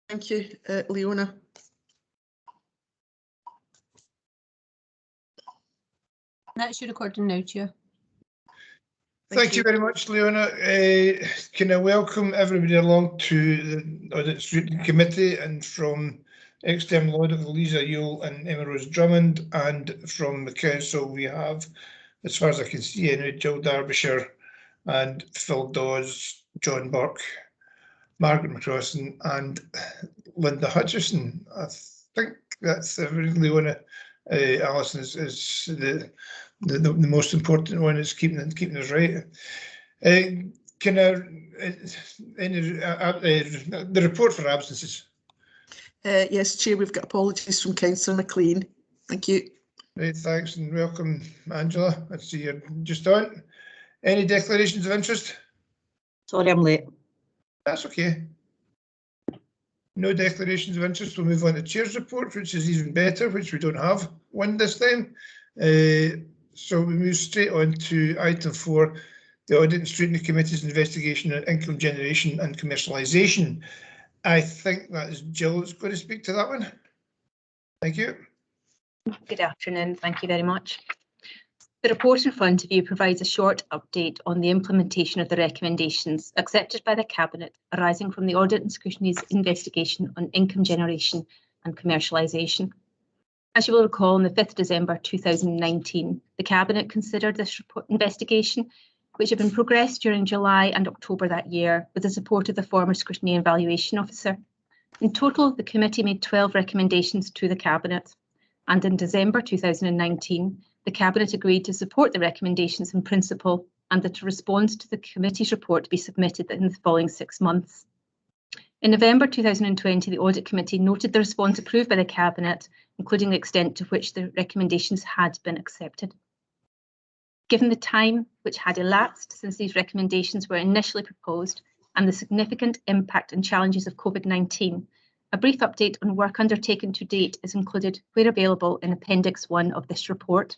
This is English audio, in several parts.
Thank you, Leona. That's your recording now, Chair. Thank you very much, Leona. Can I welcome everybody along to the Audit Scrutiny Committee, and from external audit, Lisa Yule and Emma Rose Drummond, and from the council we have, as far as I can see, anyway, Jill Derbyshire and Phil Dawes, John Burke, Margaret McCrossan and Linda Hutchison. I think that's everything. Leona. Alison is the most important one, is keeping us right. Can I the report for absences? Yes, Chair, we've got apologies from Councillor McLean. Thank you. Right, thanks, and welcome, Angela. I see you're just on. Any declarations of interest? Sorry, I'm late. That's okay. No declarations of interest. We'll move on to Chair's report, which is even better, which we don't have one this time. So we move straight on to item 4, the Audit and Scrutiny Committee's investigation on income generation and commercialisation. I think that is Jill that's going to speak to that one. Thank you. Good afternoon. Thank you very much. The report in front of you provides a short update on the implementation of the recommendations accepted by the Cabinet arising from the Audit and Scrutiny's investigation on income generation and commercialisation. As you will recall, on the 5th December 2019, the Cabinet considered this investigation, which had been progressed during July and October that year with the support of the former Scrutiny and Valuation Officer. In total, the committee made 12 recommendations to the Cabinet, and in December 2019, the Cabinet agreed to support the recommendations in principle and that a response to the committee's report be submitted in the following 6 months. In November 2020, the Audit Committee noted the response approved by the Cabinet, including the extent to which the recommendations had been accepted. Given the time which had elapsed since these recommendations were initially proposed and the significant impact and challenges of COVID-19, a brief update on work undertaken to date is included where available in Appendix 1 of this report.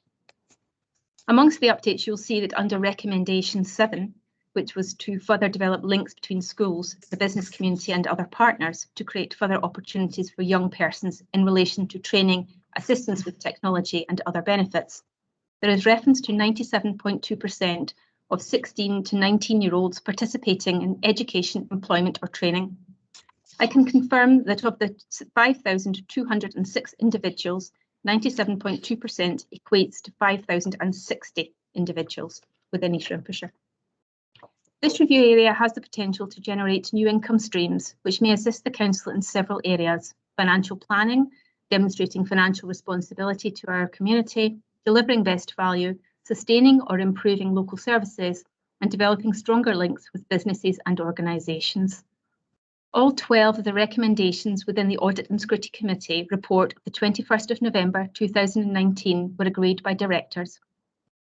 Amongst the updates, you'll see that under Recommendation 7, which was to further develop links between schools, the business community and other partners to create further opportunities for young persons in relation to training, assistance with technology and other benefits, there is reference to 97.2% of 16 to 19-year-olds participating in education, employment or training. I can confirm that of the 5,206 individuals, 97.2% equates to 5,060 individuals within East Renfrewshire. This review area has the potential to generate new income streams, which may assist the Council in several areas: financial planning, demonstrating financial responsibility to our community, delivering best value, sustaining or improving local services, and developing stronger links with businesses and organisations. All 12 of the recommendations within the Audit and Scrutiny Committee report of the 21st of November 2019 were agreed by directors.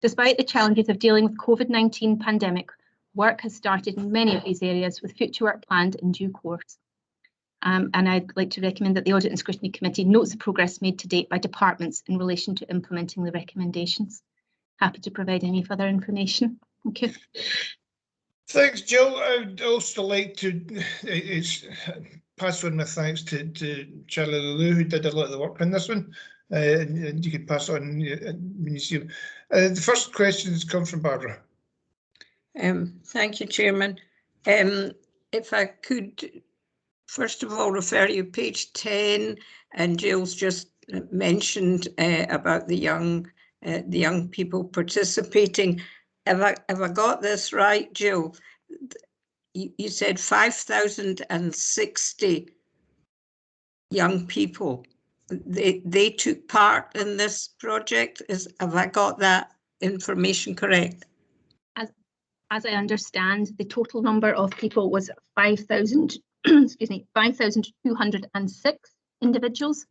Despite the challenges of dealing with COVID-19 pandemic, work has started in many of these areas with future work planned in due course. And I'd like to recommend that the Audit and Scrutiny Committee notes the progress made to date by departments in relation to implementing the recommendations. Happy to provide any further information. Thank you. Thanks, Jill. I would also like to pass on my thanks to Charlie Lelou, who did a lot of the work on this one. And you can pass on when you see him. The first questions come from Barbara. Thank you, Chairman. If I could, first of all, refer you to page 10, and Jill's just mentioned about the young people participating. Have I got this right, Jill? You said 5,060 young people. They took part in this project. Have I got that information correct? As I understand, the total number of people was 5,000. Excuse me, 5,206 individuals.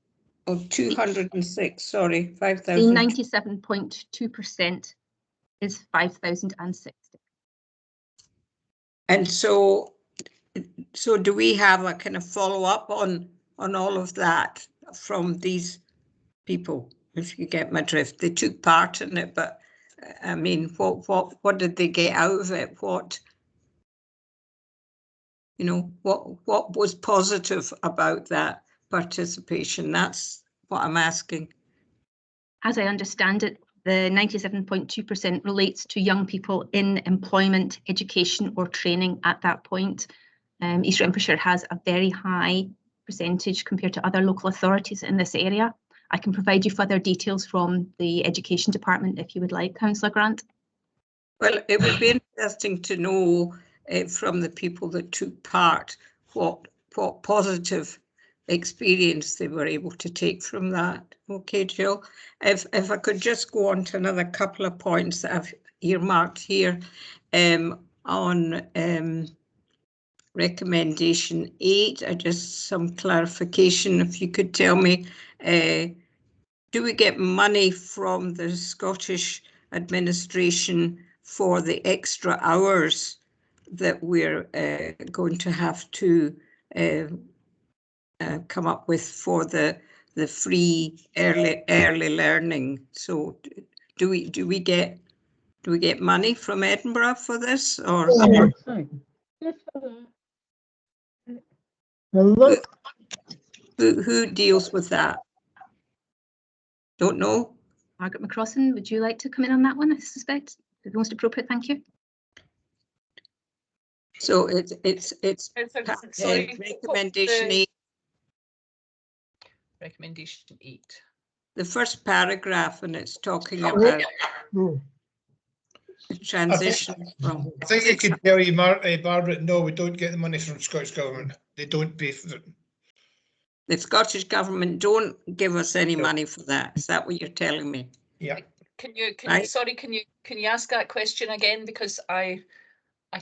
Oh, 206. Sorry, 5,000. The 97.2% is 5,060. And so do we have a kind of follow up on all of that from these people? If you get my drift, they took part in it, but I mean, what did they get out of it? you know, what was positive about that participation? That's what I'm asking. As I understand it, the 97.2% relates to young people in employment, education or training at that point. East Renfrewshire has a very high percentage compared to other local authorities in this area. I can provide you further details from the Education Department if you would like, Councillor Grant. Well, it would be interesting to know from the people that took part what positive experience they were able to take from that. Okay, Jill, if I could just go on to another couple of points that I've earmarked here on recommendation 8, just some clarification. If you could tell me, do we get money from the Scottish administration for the extra hours that we're going to have to come up with for the free early learning? So do we get money from Edinburgh for this, or who deals with that? Don't know. Margaret McCrossan, would you like to come in on that one? I suspect the most appropriate. Thank you. So it's sorry, recommendation 8. Recommendation 8. The first paragraph, and it's talking about the transition from. I think it could tell you, Margaret, no, we don't get the money from Scottish Government. They don't pay for it. The Scottish Government don't give us any No. money for that. Is that what you're telling me? Yeah. Can you Right. sorry, can you ask that question again, because I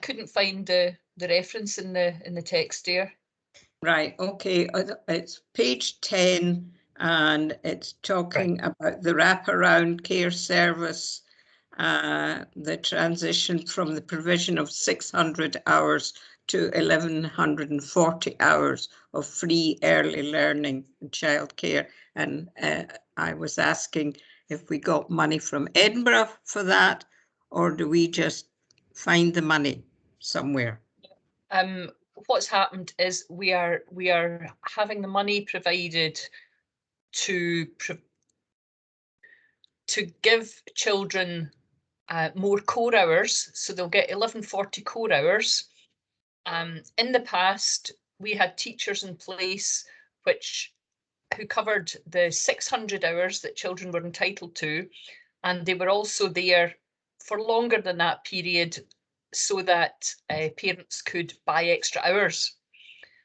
couldn't find the reference in the text here. Right, okay, it's page 10 and it's talking about the wraparound care service, the transition from the provision of 600 hours to 1140 hours of free early learning and childcare. And I was asking if we got money from Edinburgh for that, or do we just find the money somewhere? What's happened is we are having the money provided to give children more core hours, so they'll get 1140 core hours. In the past, we had teachers in place who covered the 600 hours that children were entitled to, and they were also there for longer than that period, so that parents could buy extra hours.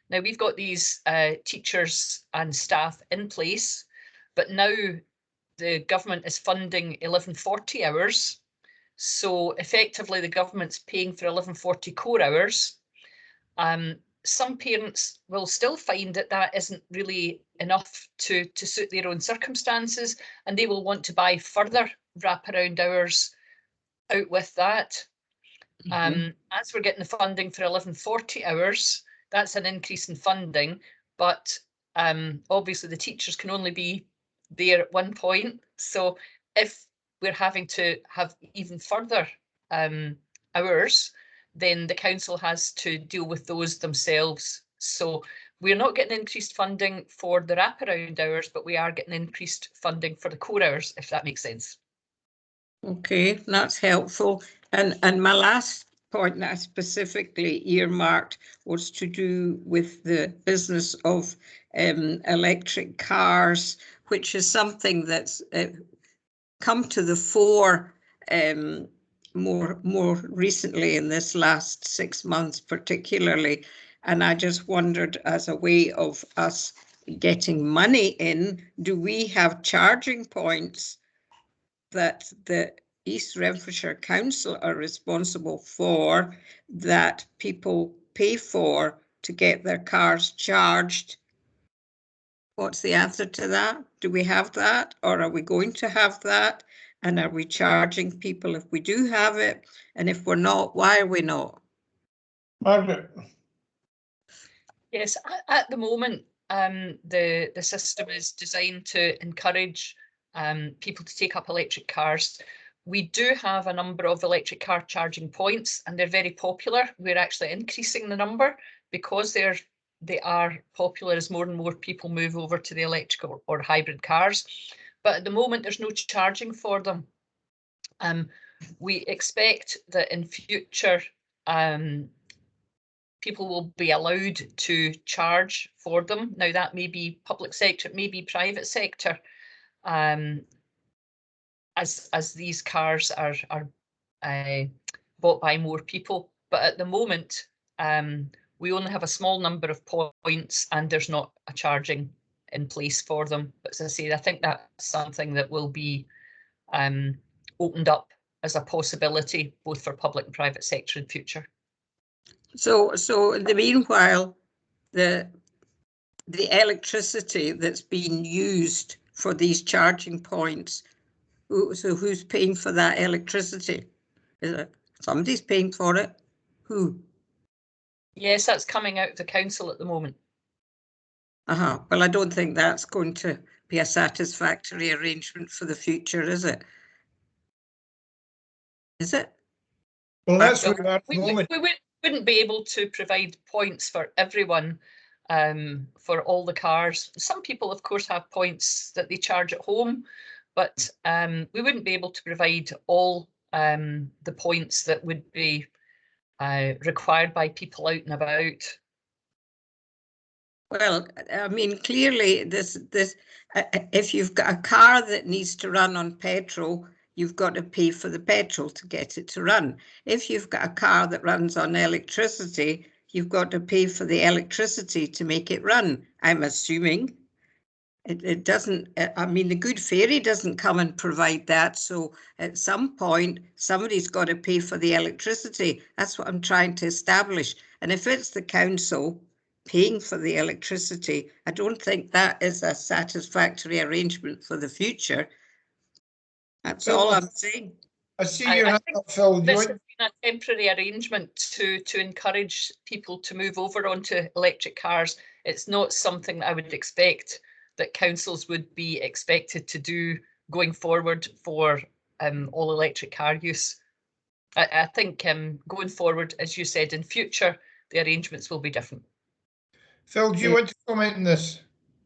Now we've got these teachers and staff in place, but now the government is funding 1140 hours. So effectively the government's paying for 1140 core hours. Some parents will still find that isn't really enough to suit their own circumstances, and they will want to buy further wraparound hours out with that. As we're getting the funding for 1140 hours, that's an increase in funding, but obviously the teachers can only be there at one point. So if we're having to have even further hours, then the council has to deal with those themselves. So we're not getting increased funding for the wraparound hours, but we are getting increased funding for the core hours, if that makes sense. Okay, that's helpful. And my last point that I specifically earmarked was to do with the business of electric cars, which is something that's come to the fore more recently in this last 6 months particularly. And I just wondered, as a way of us getting money in, do we have charging points that the East Renfrewshire Council are responsible for, that people pay for to get their cars charged? What's the answer to that? Do we have that, or are we going to have that? And are we charging people if we do have it? And if we're not, why are we not? Margaret. Yes, at the moment, the system is designed to encourage people to take up electric cars. We do have a number of electric car charging points, and they're very popular. We're actually increasing the number because they are popular as more and more people move over to the electric or hybrid cars. But at the moment, there's no charging for them. We expect that in future, people will be allowed to charge for them. Now, that may be public sector, it may be private sector, as these cars are bought by more people. But at the moment, we only have a small number of points and there's not a charging in place for them. But as I say, I think that's something that will be opened up as a possibility, both for public and private sector in future. So in the meanwhile, the electricity that's being used for these charging points, so who's paying for that electricity? Is it somebody's paying for it? Who? Yes, that's coming out of the council at the moment. Well, I don't think that's going to be a satisfactory arrangement for the future, is it? Is it? Well, that's what we are at the We moment. wouldn't be able to provide points for everyone, for all the cars. Some people, of course, have points that they charge at home, but we wouldn't be able to provide all the points that would be required by people out and about. Well, I mean, clearly, if you've got a car that needs to run on petrol, you've got to pay for the petrol to get it to run. If you've got a car that runs on electricity, you've got to pay for the electricity to make it run. I'm assuming it doesn't. I mean, the Good Fairy doesn't come and provide that. So at some point, somebody's got to pay for the electricity. That's what I'm trying to establish. And if it's the council paying for the electricity, I don't think that is a satisfactory arrangement for the future. That's all I'm saying. I see your hand up, Phil. This has been a temporary arrangement to encourage people to move over onto electric cars. It's not something that I would expect that councils would be expected to do going forward for all electric car use. I think going forward, as you said, in future, the arrangements will be different. Phil, do you want to comment on this?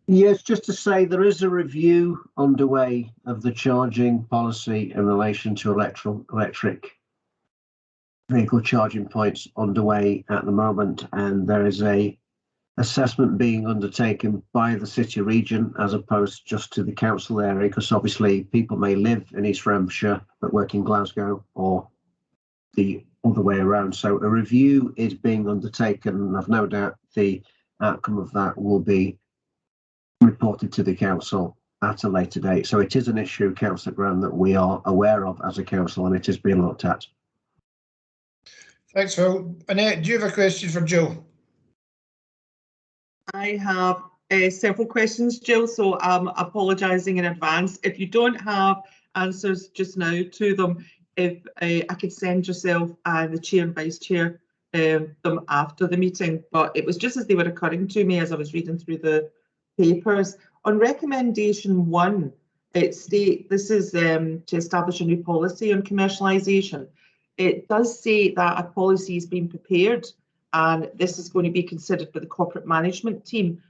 Yes, just to say there is a review underway of the charging policy in relation to electric vehicle charging points underway at the moment, and there is a assessment being undertaken by the city region as opposed just to the council area, because obviously people may live in East Renfrewshire but work in Glasgow or the other way around. So a review is being undertaken, and I've no doubt the outcome of that will be reported to the council at a later date. So it is an issue, Councillor Graham, that we are aware of as a council, and it is being looked at. Thanks, Phil. Annette, do you have a question for Jill? I have several questions, Jill, so I'm apologising in advance. If you don't have answers just now to them, if I could send yourself and the chair and vice chair them after the meeting, but it was just as they were occurring to me as I was reading through the papers. On recommendation 1, it states this is to establish a new policy on commercialisation. It does say that a policy is being prepared and this is going to be considered by the corporate management team.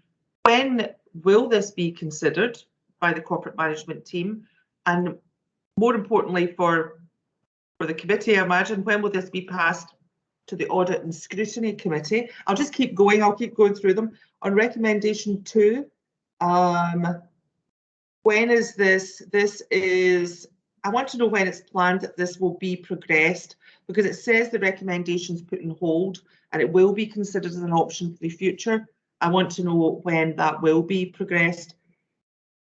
When will this be considered by the corporate management team? And more importantly for the committee, I imagine, when will this be passed to the Audit and Scrutiny Committee? I'll just keep going. I'll keep going through them. On recommendation 2, when is this? This is, I want to know when it's planned that this will be progressed, because it says the recommendation's put on hold and it will be considered as an option for the future. I want to know when that will be progressed.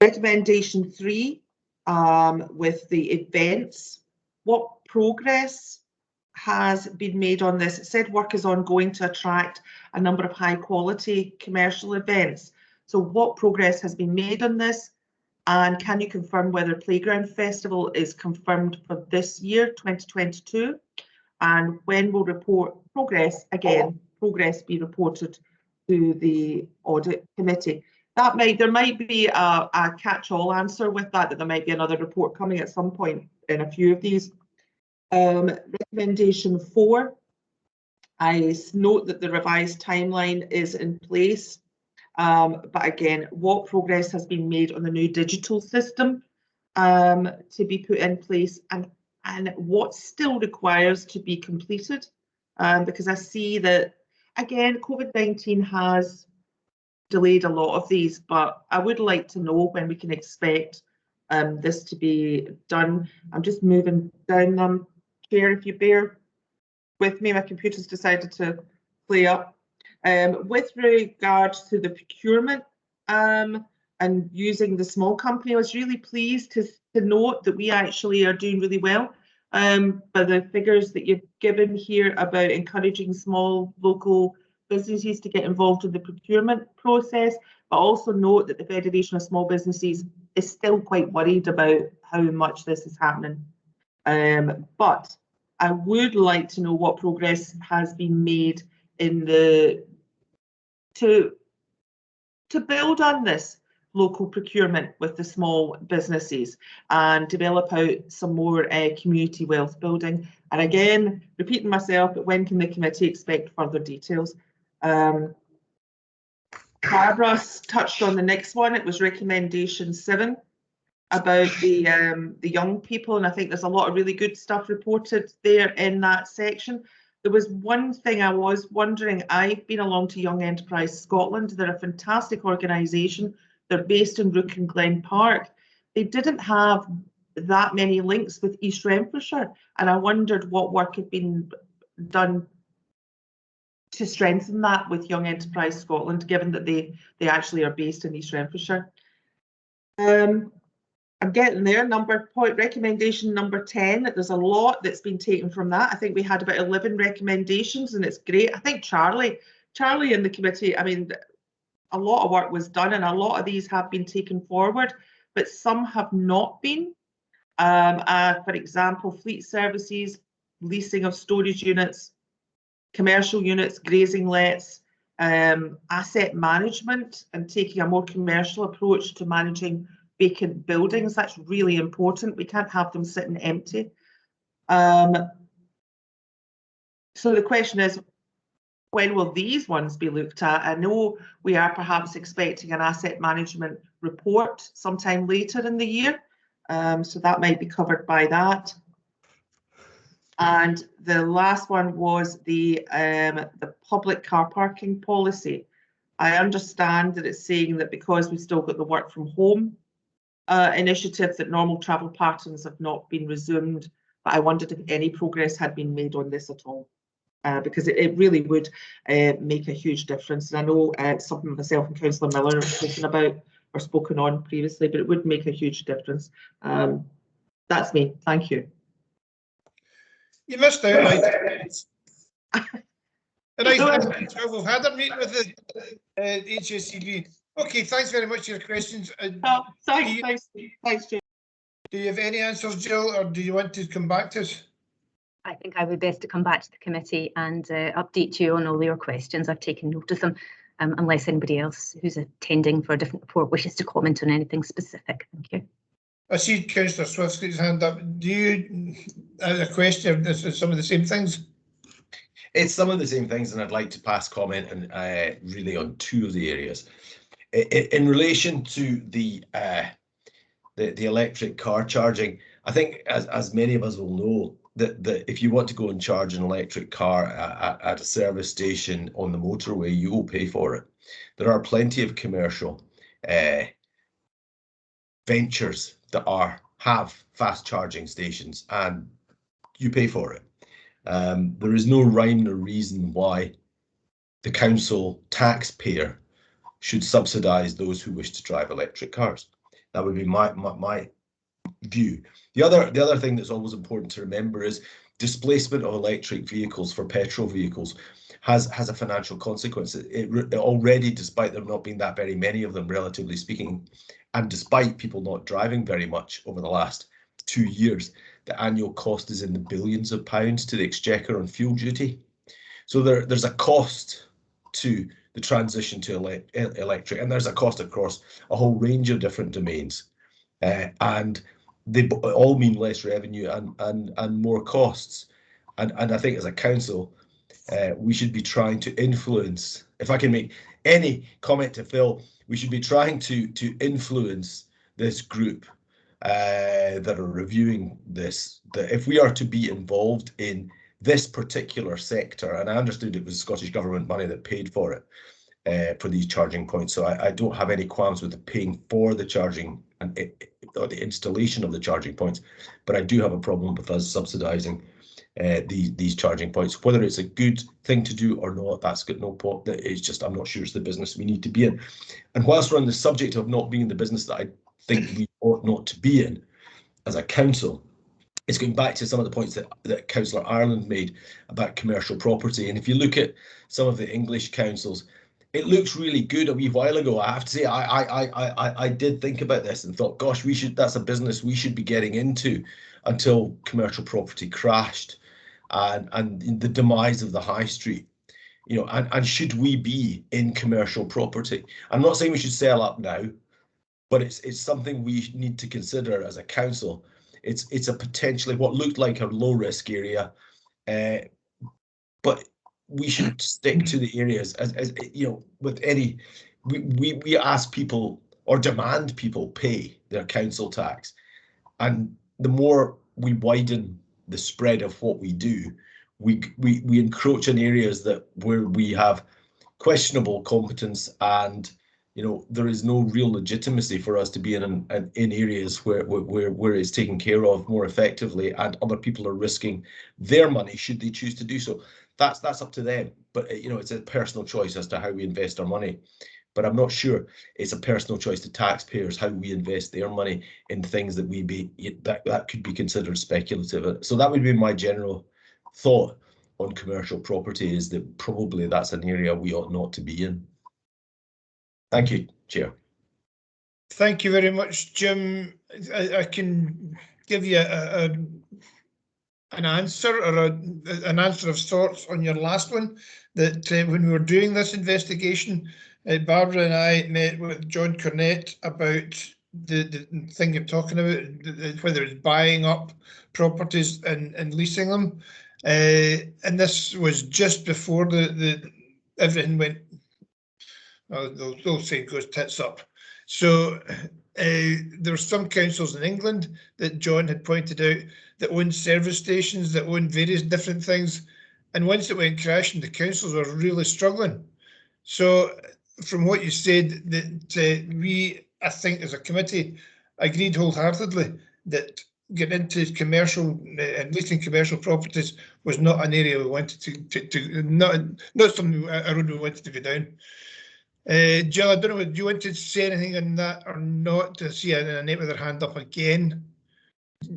Recommendation 3, with the events, what progress has been made on this? It said work is ongoing to attract a number of high quality commercial events. So what progress has been made on this? And can you confirm whether Playground Festival is confirmed for this year, 2022? And when will progress be reported to the Audit Committee? There might be a catch-all answer with that there might be another report coming at some point in a few of these. Recommendation 4, I note that the revised timeline is in place, but again, what progress has been made on the new digital system to be put in place, and what still requires to be completed, because I see that, again, COVID-19 has delayed a lot of these, but I would like to know when we can expect this to be done. I'm just moving down them, Chair, if you bear with me. My computer's decided to play up. With regards to the procurement and using the small company, I was really pleased to note that we actually are doing really well by the figures that you've given here about encouraging small local businesses to get involved in the procurement process, but also note that the Federation of Small Businesses is still quite worried about how much this is happening. But I would like to know what progress has been made in the to build on this local procurement with the small businesses and develop out some more community wealth building. And again, repeating myself, but when can the committee expect further details? Barbara touched on the next one. It was recommendation 7 about the young people, and I think there's a lot of really good stuff reported there in that section. There was one thing I was wondering. I've been along to Young Enterprise Scotland. They're a fantastic organisation. They're based in Rook and Glen Park. They didn't have that many links with East Renfrewshire, and I wondered what work had been done to strengthen that with Young Enterprise Scotland, given that they actually are based in East Renfrewshire. I'm getting there. Recommendation number 10, there's a lot that's been taken from that. I think we had about 11 recommendations, and it's great. I think Charlie in the committee, I mean, a lot of work was done, and a lot of these have been taken forward, but some have not been. For example, fleet services, leasing of storage units, commercial units, grazing lets, asset management, and taking a more commercial approach to managing vacant buildings. That's really important. We can't have them sitting empty. So the question is, when will these ones be looked at? I know we are perhaps expecting an asset management report sometime later in the year, so that might be covered by that. And the last one was the public car parking policy. I understand that it's saying that because we've still got the work from home initiative, that normal travel patterns have not been resumed, but I wondered if any progress had been made on this at all, because it really would make a huge difference. And I know something myself and Councillor Miller have spoken about or spoken on previously, but it would make a huge difference. That's me. Thank you. You missed out. And we've had a meeting with the HSCB. Okay, thanks very much for your questions. Thanks, Jim. Do you have any answers, Jill, or do you want to come back to us? I think I would best to come back to the committee and update you on all your questions. I've taken note of them, unless anybody else who's attending for a different report wishes to comment on anything specific. Thank you. I see Councillor Swift's got his hand up. Do you have a question? Is it some of the same things? It's some of the same things, and I'd like to pass comment and really on 2 of the areas. In relation to the electric car charging, I think as many of us will know, that if you want to go and charge an electric car at a service station on the motorway, you will pay for it. There are plenty of commercial ventures that have fast charging stations, and you pay for it. There is no rhyme or reason why the council taxpayer should subsidise those who wish to drive electric cars. That would be my view. The other thing that's always important to remember is displacement of electric vehicles for petrol vehicles has a financial consequence. It already, despite there not being that very many of them, relatively speaking, and despite people not driving very much over the last 2 years, the annual cost is in the billions of pounds to the Exchequer on fuel duty. So there's a cost to the transition to electric, and there's a cost across a whole range of different domains, and they all mean less revenue and more costs. And I think as a council, We should be trying to influence, if I can make any comment to Phil, we should be trying to influence this group that are reviewing this, that if we are to be involved in this particular sector, and I understood it was Scottish Government money that paid for it, for these charging points, so I don't have any qualms with the paying for the charging and or the installation of the charging points, but I do have a problem with us subsidising these charging points. Whether it's a good thing to do or not, that's got no point. It's just, I'm not sure it's the business we need to be in. And whilst we're on the subject of not being the business that I think we ought not to be in as a council, it's going back to some of the points that Councillor Ireland made about commercial property. And if you look at some of the English councils, it looks really good. A wee while ago, I have to say, I did think about this and thought, gosh, that's a business we should be getting into, until commercial property crashed and the demise of the high street. You know, and should we be in commercial property? I'm not saying we should sell up now, but it's something we need to consider as a council. It's a potentially what looked like a low risk area, but we should stick to the areas as you know, with any, we ask people or demand people pay their council tax, and the more we widen the spread of what we do, we encroach in areas where we have questionable competence, and you know, there is no real legitimacy for us to be in areas where it's taken care of more effectively, and other people are risking their money should they choose to do so. That's up to them, but you know, it's a personal choice as to how we invest our money. But I'm not sure it's a personal choice to taxpayers how we invest their money in things that that could be considered speculative. So that would be my general thought on commercial property, is that probably that's an area we ought not to be in. Thank you, Chair. Thank you very much, Jim. I can give you an answer, or an answer of sorts on your last one. That when we were doing this investigation, Barbara and I met with John Cornett about the thing you're talking about, whether it's buying up properties and leasing them, and this was just before everything went. They'll say it goes tits up. So there are some councils in England that John had pointed out that own service stations, that own various different things, and once it went crashing, the councils were really struggling. So from what you said, that we, I think as a committee, agreed wholeheartedly that getting into commercial and leasing commercial properties was not an area we wanted to not something, a road we wanted to go down. Jill, I don't know, do you want to say anything on that or not? To see Annette with her hand up again.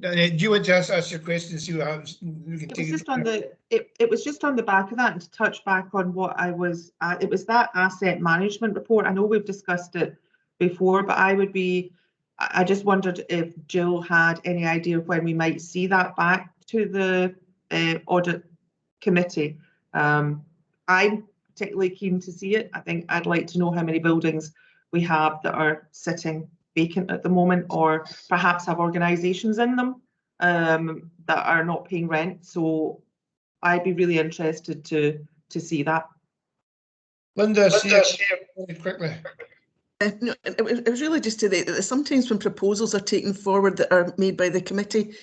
Do you want to ask your question and see what happens? We can take it was just on the back of that, and to touch back on what I was, it was that asset management report. I know we've discussed it before, but I just wondered if Jill had any idea of when we might see that back to the audit committee. I'm particularly keen to see it. I think I'd like to know how many buildings we have that are sitting vacant at the moment, or perhaps have organisations in them that are not paying rent. So I'd be really interested to see that. Linda, see you quickly. No, it was really just to that sometimes when proposals are taken forward that are made by the committee,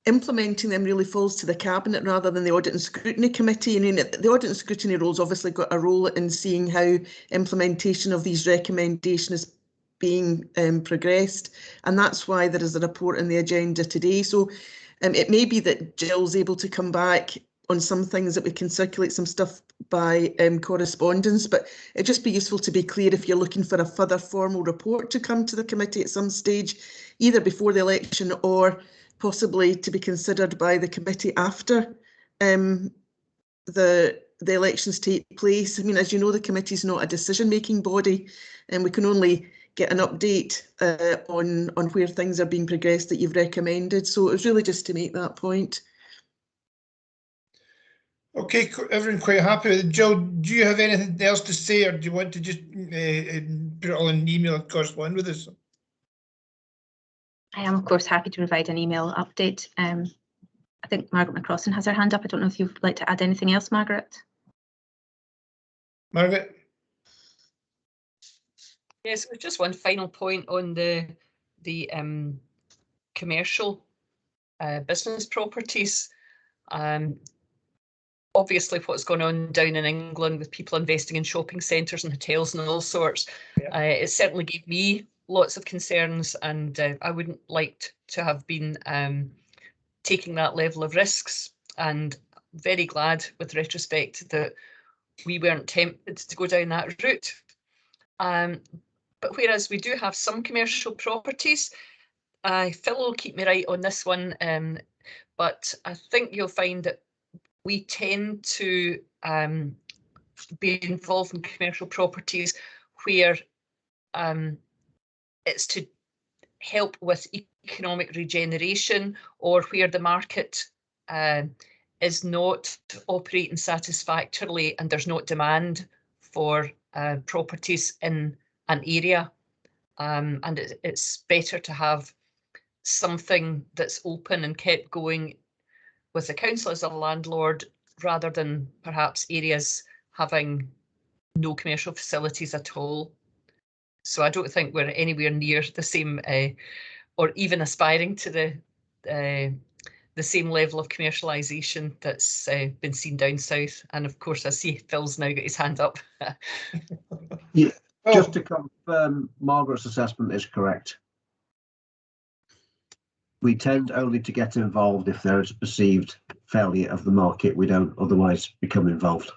implementing them really falls to the Cabinet rather than the Audit and Scrutiny Committee. I mean, the Audit and Scrutiny role's obviously got a role in seeing how implementation of these recommendations is being progressed, and that's why there is a report on the agenda today. So it may be that Jill's able to come back on some things, that we can circulate some stuff by correspondence, but it'd just be useful to be clear if you're looking for a further formal report to come to the committee at some stage, either before the election or possibly to be considered by the committee after the elections take place. I mean, as you know, the committee is not a decision-making body, and we can only get an update on where things are being progressed that you've recommended. So it was really just to make that point. Okay, everyone quite happy with it. Jill, do you have anything else to say, or do you want to just put it all in an email and correspond with us? I am, of course, happy to provide an email update I think Margaret McCrossan has her hand up. I don't know if you'd like to add anything else, Margaret. Margaret? Yes, just one final point on the commercial business properties. Obviously, what's going on down in England with people investing in shopping centres and hotels and all sorts, it certainly gave me lots of concerns, and I wouldn't like to have been taking that level of risks. And very glad, with retrospect, that we weren't tempted to go down that route. But whereas we do have some commercial properties, Phil will keep me right on this one, but I think you'll find that we tend to be involved in commercial properties where it's to help with economic regeneration, or where the market is not operating satisfactorily and there's not demand for properties in an area. And it's better to have something that's open and kept going with the council as a landlord, rather than perhaps areas having no commercial facilities at all. So I don't think we're anywhere near the same, or even aspiring to the same level of commercialisation that's been seen down south. And of course, I see Phil's now got his hand up. Yeah, just to confirm, Margaret's assessment is correct. We tend only to get involved if there is a perceived failure of the market. We don't otherwise become involved.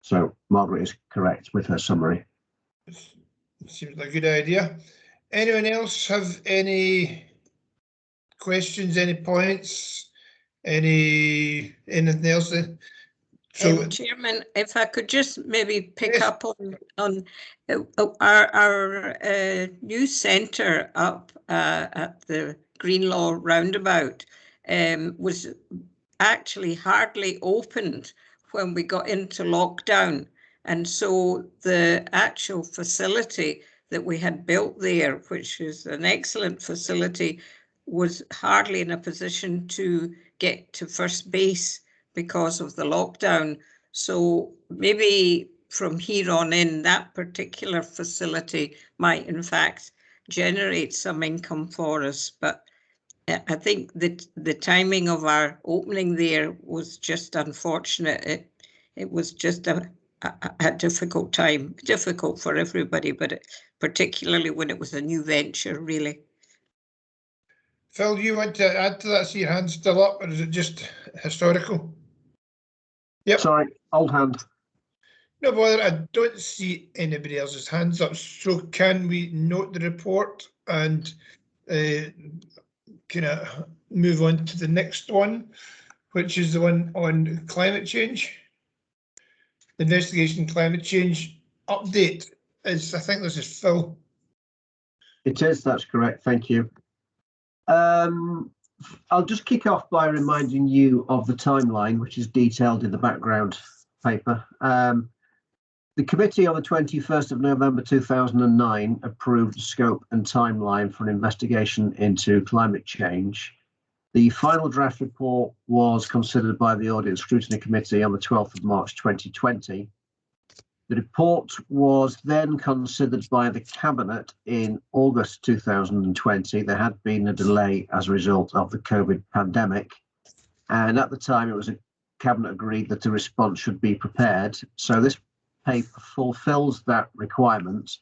So Margaret is correct with her summary. Seems like a good idea. Anyone else have any questions, any points, anything else? So, Chairman, if I could just maybe pick up on our news centre up at the Greenlaw roundabout was actually hardly opened when we got into lockdown, and so the actual facility that we had built there, which is an excellent facility, was hardly in a position to get to first base because of the lockdown. So maybe from here on in, that particular facility might in fact generate some income for us. But I think that the timing of our opening there was just unfortunate. It was just a difficult time, difficult for everybody, but particularly when it was a new venture, really. Phil, you want to add to that? See your hand still up, or is it just historical? Yep. Sorry, old hand. No bother, I don't see anybody else's hands up. So can we note the report and kind of move on to the next one, which is the one on climate change? The investigation climate change update is, I think this is Phil. It is, that's correct, thank you. I'll just kick off by reminding you of the timeline, which is detailed in the background paper. The committee on the 21st of November 2009 approved the scope and timeline for an investigation into climate change. The final draft report was considered by the Audit and Scrutiny Committee on the 12th of March 2020. The report was then considered by the Cabinet in August 2020. There had been a delay as a result of the COVID pandemic. And at the time, it was a Cabinet agreed that a response should be prepared. So this paper fulfills that requirement.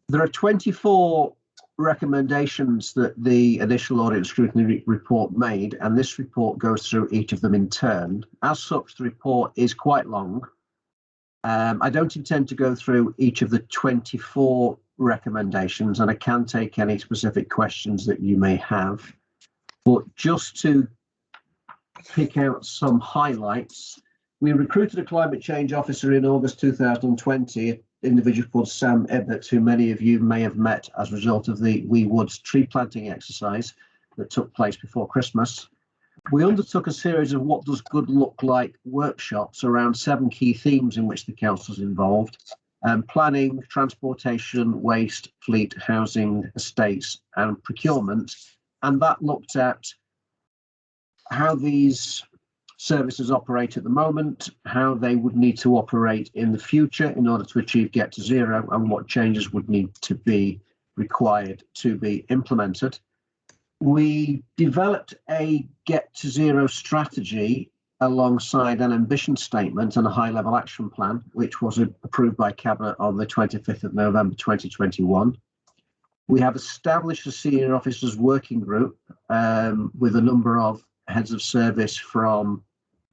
There are 24 recommendations that the initial Audit and Scrutiny report made, and this report goes through each of them in turn. As such, the report is quite long. I don't intend to go through each of the 24 recommendations, and I can take any specific questions that you may have. But just to pick out some highlights, we recruited a climate change officer in August 2020, an individual called Sam Ebbett, who many of you may have met as a result of the Wee Woods tree planting exercise that took place before Christmas. We undertook a series of what does good look like workshops around 7 key themes in which the council is involved: planning, transportation, waste, fleet, housing, estates and procurement. And that looked at how these services operate at the moment, how they would need to operate in the future in order to achieve Get to Zero, and what changes would need to be required to be implemented. We developed a Get to Zero strategy alongside an ambition statement and a high-level action plan, which was approved by Cabinet on the 25th of November 2021. We have established a senior officers working group with a number of heads of service from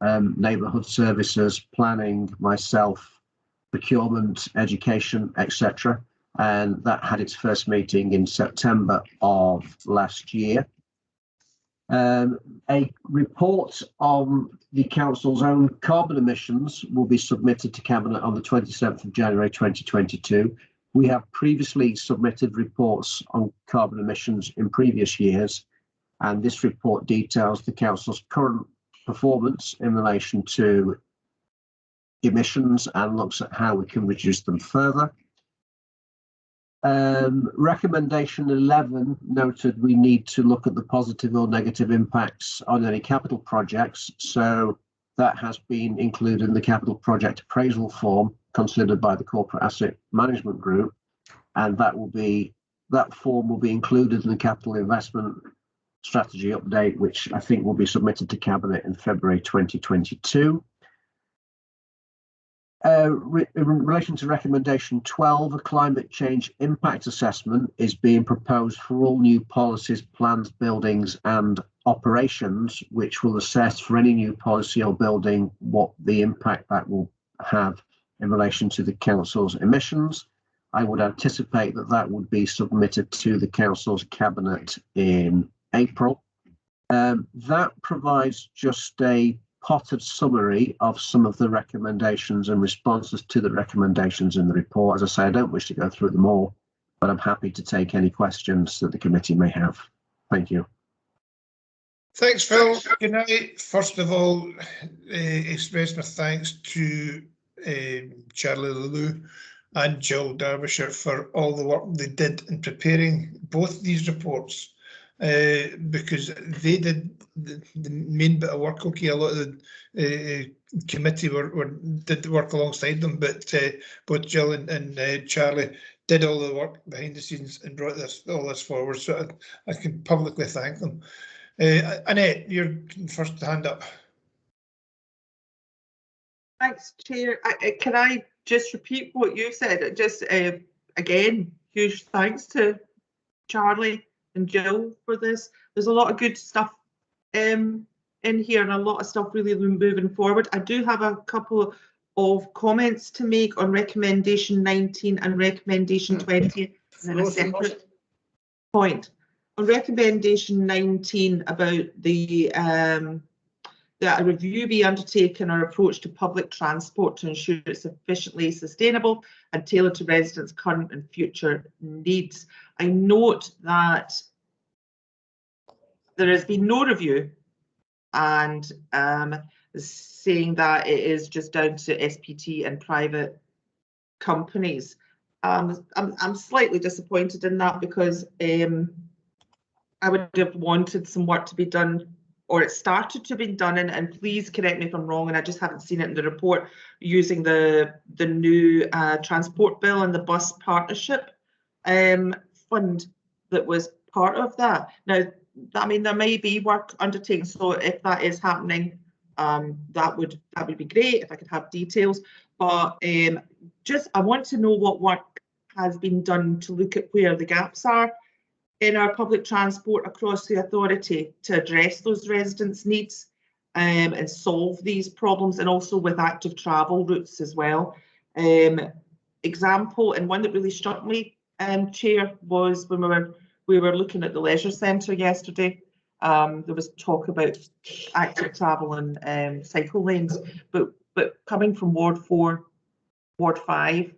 neighbourhood services, planning, myself, procurement, education, etc. And that had its first meeting in September of last year. A report on the Council's own carbon emissions will be submitted to Cabinet on the 27th of January 2022. We have previously submitted reports on carbon emissions in previous years, and this report details the Council's current performance in relation to emissions and looks at how we can reduce them further. Recommendation 11 noted we need to look at the positive or negative impacts on any capital projects. So that has been included in the capital project appraisal form considered by the Corporate Asset Management Group, and that form will be included in the capital investment strategy update, which I think will be submitted to Cabinet in February 2022. In relation to recommendation 12, a climate change impact assessment is being proposed for all new policies, plans, buildings and operations, which will assess for any new policy or building what the impact that will have in relation to the Council's emissions. I would anticipate that that would be submitted to the Council's Cabinet in April. That provides just a potted summary of some of the recommendations and responses to the recommendations in the report. As I say, I don't wish to go through them all, but I'm happy to take any questions that the committee may have. Thank you. Thanks, Phil. Can I, first of all, express my thanks to Charlie Lulu and Jill Derbyshire for all the work they did in preparing both these reports, because they did the main bit of work. Okay, a lot of the committee did the work alongside them, but both Jill and Charlie did all the work behind the scenes and brought all this forward. So I can publicly thank them. Annette, you're first hand up. Thanks, Chair. Can I just repeat what you said? Just again, huge thanks to Charlie and Jill for this. There's a lot of good stuff in here and a lot of stuff really moving forward. I do have a couple of comments to make on recommendation 19 and recommendation 20, and then a separate point. On recommendation 19 about that a review be undertaken our approach to public transport to ensure it's sufficiently sustainable and tailored to residents' current and future needs. I note that there has been no review, and saying that it is just down to SPT and private companies. I'm slightly disappointed in that, because I would have wanted some work to be done, or it started to be done, and please correct me if I'm wrong, and I just haven't seen it in the report, using the new transport bill and the bus partnership fund that was part of that. Now, I mean, there may be work undertaken, so if that is happening, that would be great if I could have details. But I want to know what work has been done to look at where the gaps are in our public transport across the authority to address those residents' needs and solve these problems, and also with active travel routes as well. Example, and one that really struck me, Chair, was when we were looking at the leisure centre yesterday. There was talk about active travel and cycle lanes, but coming from Ward 4, Ward 5,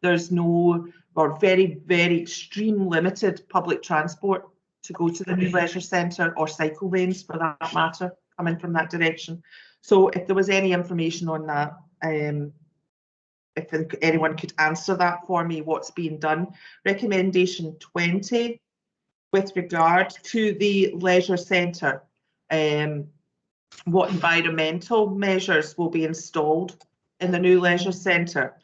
there's no, or very, very extreme limited public transport to go to the new leisure centre, or cycle lanes for that matter, coming from that direction. So if there was any information on that, if anyone could answer that for me, what's being done. Recommendation 20, with regard to the leisure centre, what environmental measures will be installed in the new leisure centre?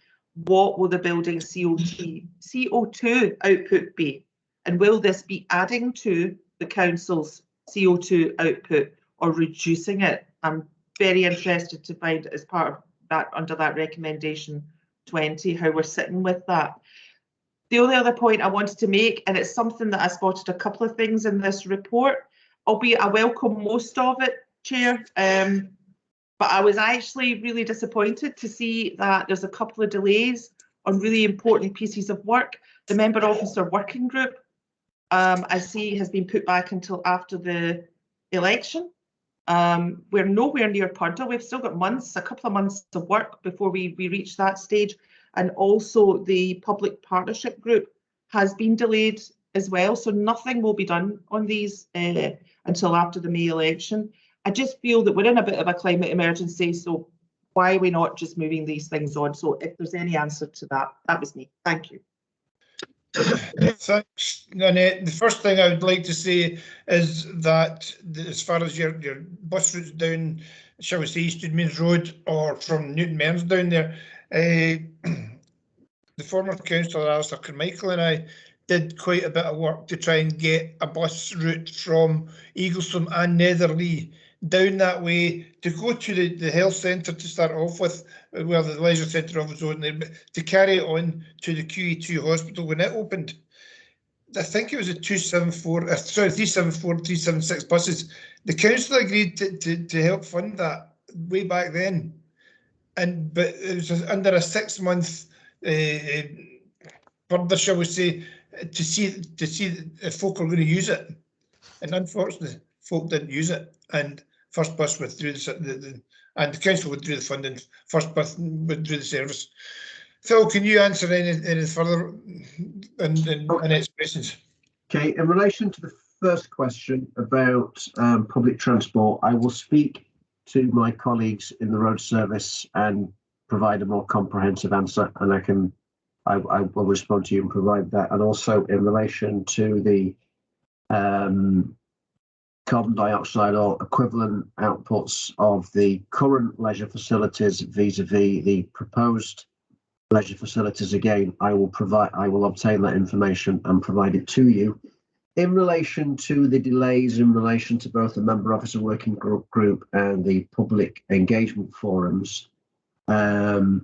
What will the building CO2 output be? And will this be adding to the council's CO2 output or reducing it? I'm very interested to find as part of that, under that recommendation 20, how we're sitting with that. The only other point I wanted to make, and it's something that I spotted a couple of things in this report, albeit I welcome most of it, Chair, but I was actually really disappointed to see that there's a couple of delays on really important pieces of work. The member officer working group, I see, has been put back until after the election. We're nowhere near Purdah. We've still got months, a couple of months of work before we reach that stage. And also the public partnership group has been delayed as well. So nothing will be done on these until after the May election. I just feel that we're in a bit of a climate emergency. So why are we not just moving these things on? So if there's any answer to that, that was me. Thank you. Thanks, Nanette. The first thing I would like to say is that as far as your bus routes down, shall we say, Eastwood Means Road or from Newton Mearns down there, the former councillor Alistair Carmichael and I did quite a bit of work to try and get a bus route from Eagleston and Netherley down that way to go to the health centre to start off with, where the leisure centre was on there, but to carry it on to the QE2 hospital when it opened. I think it was a 374, 376 buses. The council agreed to help fund that way back then, but it was under a 6-month further, shall we say, to see if folk are going to use it. And unfortunately, folk didn't use it, and First Bus withdrew and the council withdrew the funding. First Bus withdrew the service. Phil, can you answer any further in expressions? Okay, in relation to the first question about public transport, I will speak to my colleagues in the road service and provide a more comprehensive answer, and I will respond to you and provide that. And also in relation to the carbon dioxide or equivalent outputs of the current leisure facilities vis-a-vis the proposed leisure facilities, again, I will obtain that information and provide it to you. In relation to the delays in relation to both the member officer working group and the public engagement forums, it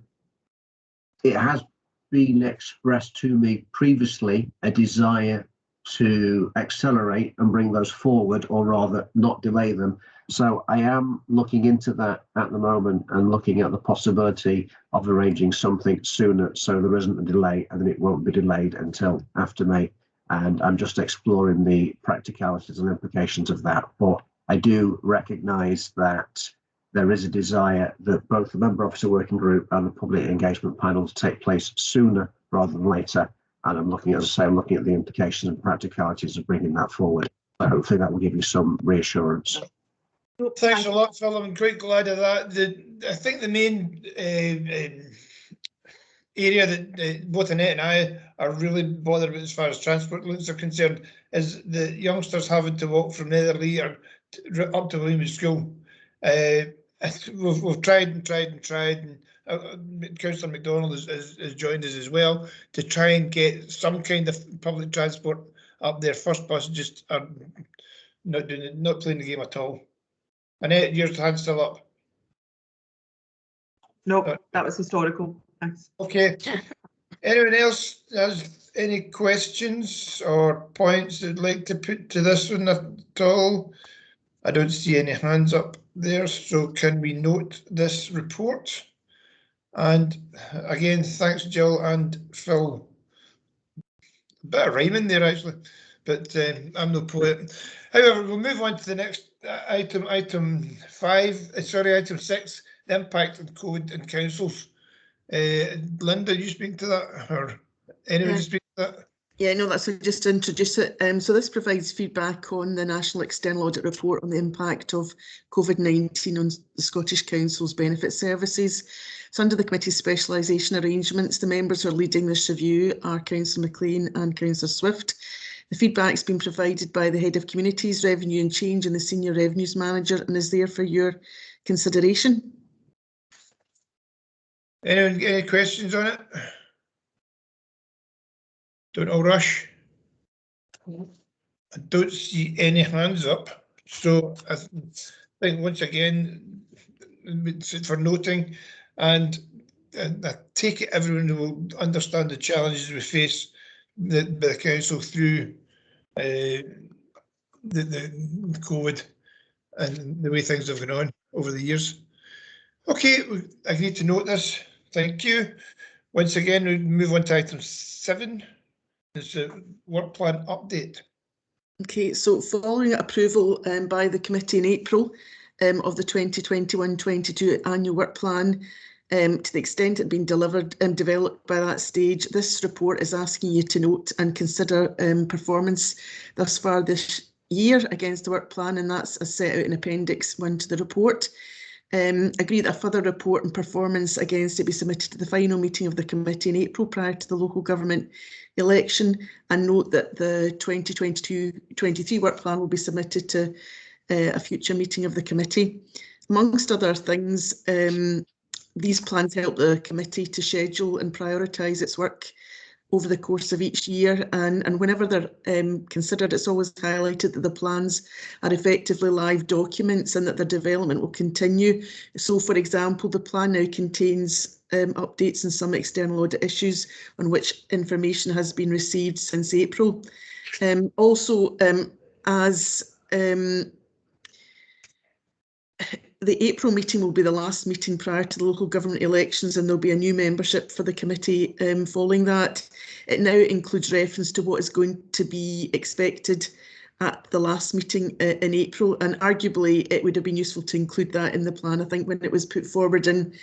has been expressed to me previously a desire to accelerate and bring those forward, or rather not delay them. So I am looking into that at the moment and looking at the possibility of arranging something sooner so there isn't a delay and then it won't be delayed until after May. And I'm just exploring the practicalities and implications of that. But I do recognise that there is a desire that both the member officer working group and the public engagement panels take place sooner rather than later. And I'm looking, as I say, I'm looking at the implications and practicalities of bringing that forward. So hopefully that will give you some reassurance. Thanks a lot, Phil. I'm quite glad of that. I think the main area that both Annette and I are really bothered with as far as transport links are concerned is the youngsters having to walk from Netherley or up to Williams School. We've tried and Councillor MacDonald has joined us as well to try and get some kind of public transport up there. First Bus just are not playing the game at all. Annette, your hand's still up. No, that was historical. Thanks. Okay. Anyone else has any questions or points they'd like to put to this one at all? I don't see any hands up there, so can we note this report? And again, thanks, Jill and Phil. A bit of rhyming there, actually, but I'm no poet. However, we'll move on to the next item, item 6, the impact on code and councils. Linda, you speak to that, or anyone speak to that? Yeah, no, that's just to introduce it. So this provides feedback on the National External Audit Report on the impact of COVID-19 on the Scottish Council's benefit services. So under the committee's specialisation arrangements, the members who are leading this review are Councillor McLean and Councillor Swift. The feedback's been provided by the Head of Communities, Revenue and Change and the Senior Revenues Manager and is there for your consideration. Anyone get any questions on it? Don't all rush. I don't see any hands up, so I think once again it's for noting, and I take it everyone will understand the challenges we face by the council through the COVID and the way things have gone on over the years. Okay, we agreed to note this. Thank you. Once again, we move on to item 7. It's a work plan update. Okay, so following approval by the committee in April of the 2021-22 annual work plan, to the extent it had been delivered and developed by that stage, this report is asking you to note and consider performance thus far this year against the work plan, and that's as set out in Appendix 1 to the report. Agree that a further report and performance against it be submitted to the final meeting of the committee in April prior to the local government election, and note that the 2022-23 work plan will be submitted to a future meeting of the committee. Amongst other things, these plans help the committee to schedule and prioritise its work over the course of each year, and whenever they're considered, it's always highlighted that the plans are effectively live documents and that their development will continue. So, for example, the plan now contains updates on some external audit issues on which information has been received since April. Also, as the April meeting will be the last meeting prior to the local government elections, and there'll be a new membership for the committee following that. It now includes reference to what is going to be expected at the last meeting in April, and arguably it would have been useful to include that in the plan, I think, when it was put forward in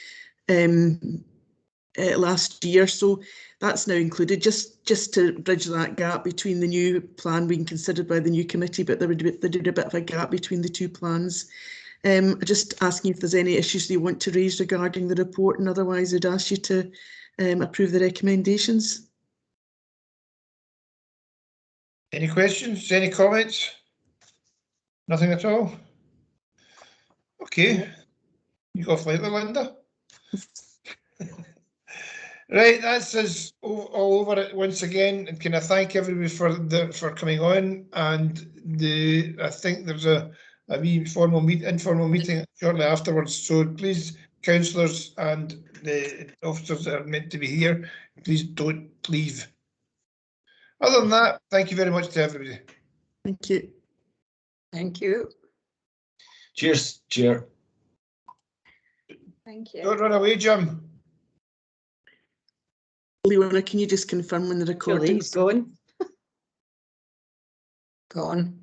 last year. So that's now included, just to bridge that gap between the new plan being considered by the new committee, but there did a bit of a gap between the two plans. Just asking if there's any issues you want to raise regarding the report, and otherwise I'd ask you to approve the recommendations. Any questions? Any comments? Nothing at all? Okay. You go flightly, Linda. Right, that's us all over it once again. And can I thank everybody for coming on? And I think there's a wee informal meeting shortly afterwards. So please, councillors and the officers that are meant to be here, please don't leave. Other than that, thank you very much to everybody. Thank you. Thank you. Cheers, Chair. Thank you. Don't run away, Jim. Leona, can you just confirm when the recording is going? Gone.